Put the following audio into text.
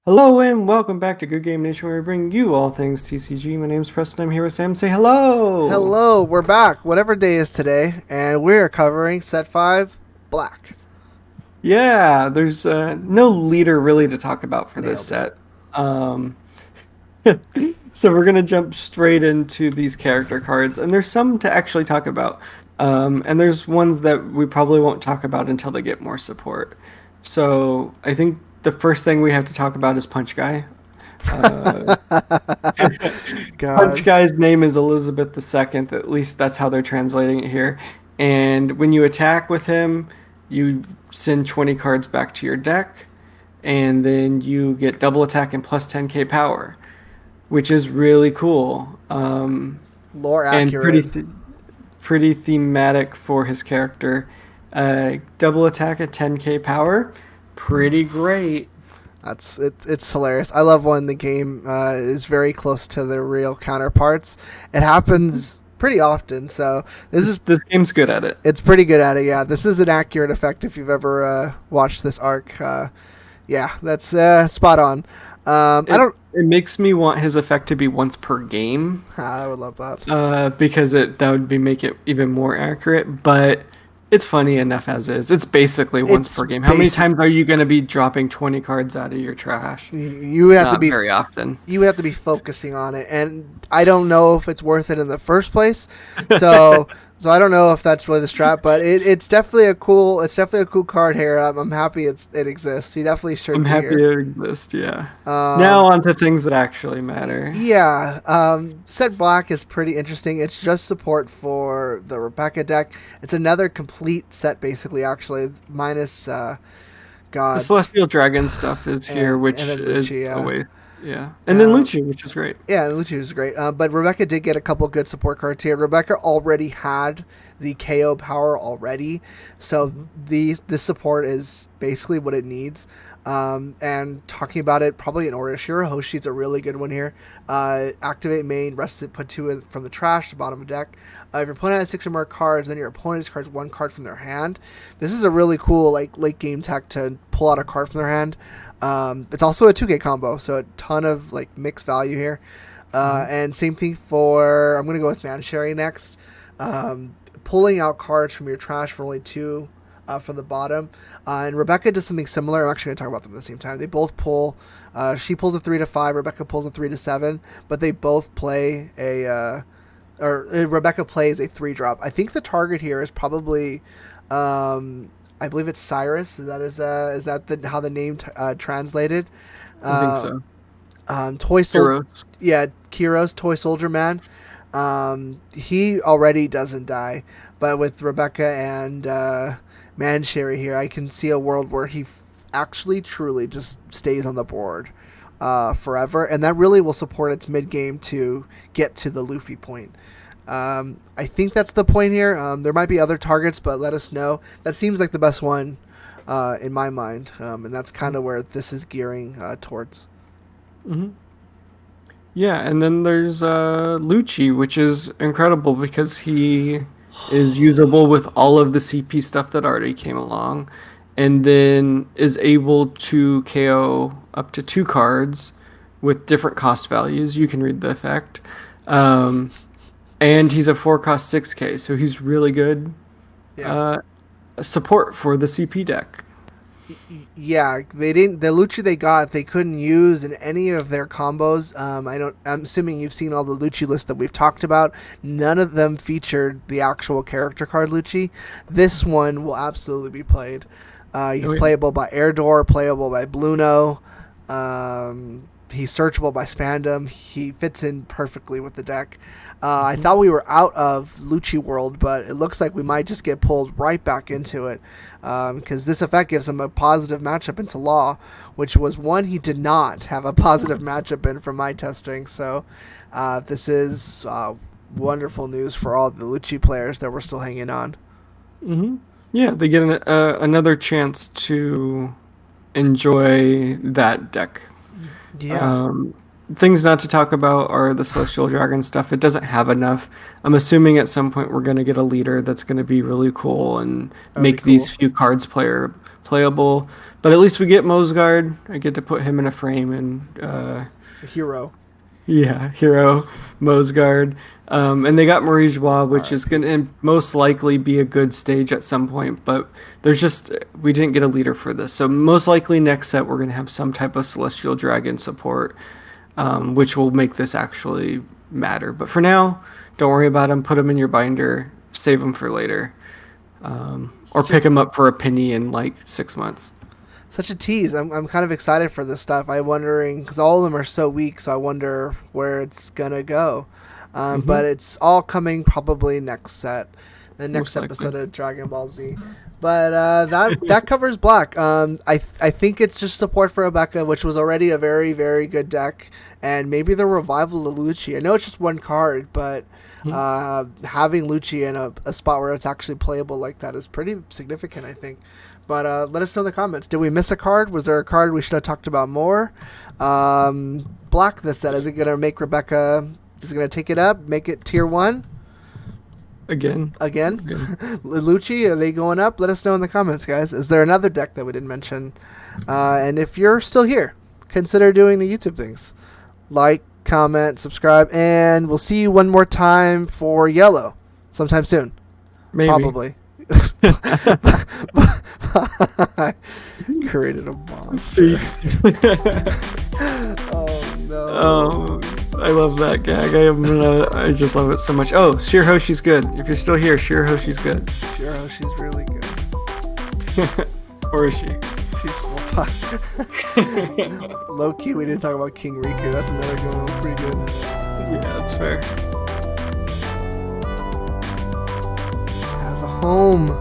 Hello and welcome back to Good Game Nation, where we bring you all things TCG. My name's Preston. I'm here with Sam. Say hello. Hello, we're back. Whatever day is today, and we're covering set five, black. Yeah, there's no leader really to talk about for this Nailed it. set. Um, so we're gonna jump straight into these character cards, and there's some to actually talk about, and there's ones that we probably won't talk about until they get more support. So I think the first thing we have to talk about is Punch Guy. Uh, Punch God, Guy's name is Elizabeth II. At least that's how they're translating it here. And when you attack with him, you send 20 cards back to your deck, and then you get double attack and plus 10k power, which is really cool. lore And accurate. pretty thematic for his character. Double attack at 10k power, pretty great. That's it's hilarious. I love when the game is very close to their real counterparts. It happens pretty often, so this This is this game's good at it. it's pretty good at it. Yeah, this is an accurate effect if you've ever watched this arc. Yeah, that's spot on. I It don't. it makes me want his effect to be once per game, I would love that. because that would be make it even more accurate. But it's funny enough as is. It's basically once It's per game. How many basic. times are you going to be dropping 20 cards out of your trash? You would have to Not be very often. you would have to be focusing on it, and I don't know if it's worth it in the first place. So so I don't know if that's really the strat, but it's definitely a cool card here. I'm happy it exists. He definitely I'm should be happy here. it exists. Yeah. Now Um, on to things that actually matter. yeah, set black is pretty interesting. It's just support for the Rebecca deck. It's another complete set, basically. Actually, minus The God Celestial Dragon stuff is here, and which then is Lucci. a waste. Yeah. And then Lucci, which is great. Yeah, Luchi was great. But Rebecca did get a couple good support cards here. Rebecca already had the KO power already, so Mhm. this support is basically what it needs. And talking about it, probably in order, Shira Hoshi's a really good one here. Activate main, rest it, put from the trash to bottom of deck. If your opponent has six or more cards, then your opponent discards one card from their hand. This is a really cool like late game tech to pull out a card from their hand. It's also a 2K combo, so a ton of like mixed value here. Mhm. And same thing for I'm gonna go with Manshari next. Pulling out cards from your trash for only two from the bottom. And Rebecca does something similar. I'm actually going to talk about them at the same time. They both pull. She pulls a 3 to 5. Rebecca pulls a 3 to 7. But they both play Rebecca plays a 3 drop. I think the target here is probably. I believe it's Cyrus. Is that how the name translated? I think Uh, so. Toy Soldier. Heroes. Yeah, Kiros, Toy Soldier Man. He already doesn't die, but with Rebecca and Manshari here, I can see a world where he actually truly just stays on the board forever, and that really will support its mid game to get to the Luffy point. I think that's the point here. There might be other targets, but let us know. That seems like the best one in my mind, and that's kind of where this is gearing towards. Hmm. Yeah, and then there's Lucci, which is incredible because he is usable with all of the CP stuff that already came along, and then is able to KO up to two cards with different cost values. You can read the effect. Um, and he's a 4 cost 6k, so he's really good Yeah. uh, support for the CP deck. Yeah, they didn't. The Lucha they got, they couldn't use in any of their combos. I don't. I'm assuming you've seen all the Lucci lists that we've talked about. None of them featured the actual character card Lucci. This one will absolutely be played. He's Oh yeah. playable by Air playable by Bluno. He's searchable by Spandom. He fits in perfectly with the deck. I Mhm. thought we were out of Lucci World, but it looks like we might just get pulled right back into it because this effect gives him a positive matchup into Law, which was one he did not have a positive matchup in from my testing. So this is wonderful news for all the Lucci players that were still hanging on. Hmm. Yeah, they get another chance to enjoy that deck. Yeah, Um, Things not to talk about are the Celestial Dragon stuff. It doesn't have enough. I'm assuming at some point we're going to get a leader that's going to be really cool and that would be make these cool. few cards playable. But at least we get Mosgard. I get to put him in a frame and Hero. yeah, Hero, Mosgard. And they got Marie Joie, which is going to most likely be a good stage at some point. But we didn't get a leader for this. So most likely next set, we're going to have some type of Celestial Dragon support, which will make this actually matter. But for now, don't worry about them. Put them in your binder. Save them for later. Or pick them up for a penny in like 6 months. Such a tease. I'm kind of excited for this stuff. I'm wondering, because all of them are so weak, so I wonder where it's going to go. But it's all coming probably next set, the next episode of Dragon Ball Z. But that covers black. I think it's just support for Rebecca, which was already a very, very good deck. And maybe the revival of Lucci. I know it's just one card, but having Lucci in a spot where it's actually playable like that is pretty significant, I think. But let us know in the comments. Did we miss a card? Was there a card we should have talked about more? Black this set. Is it going to make Rebecca... Is it going to take it up? Make it tier 1? Again? Lucci, are they going up? Let us know in the comments, guys. Is there another deck that we didn't mention? And if you're still here, consider doing the YouTube things. Like, comment, subscribe, and we'll see you one more time for yellow sometime soon. Maybe. Probably. Created a monster. Peace. Oh no. Oh, I love that gag. I just love it so much. Oh, Shirahoshi's good. If you're still here, Shirahoshi's good. Shirahoshi's really good. Or is she? Low key, we didn't talk about King Riku. That's another good one. Pretty good. Yeah, that's fair. Has a home.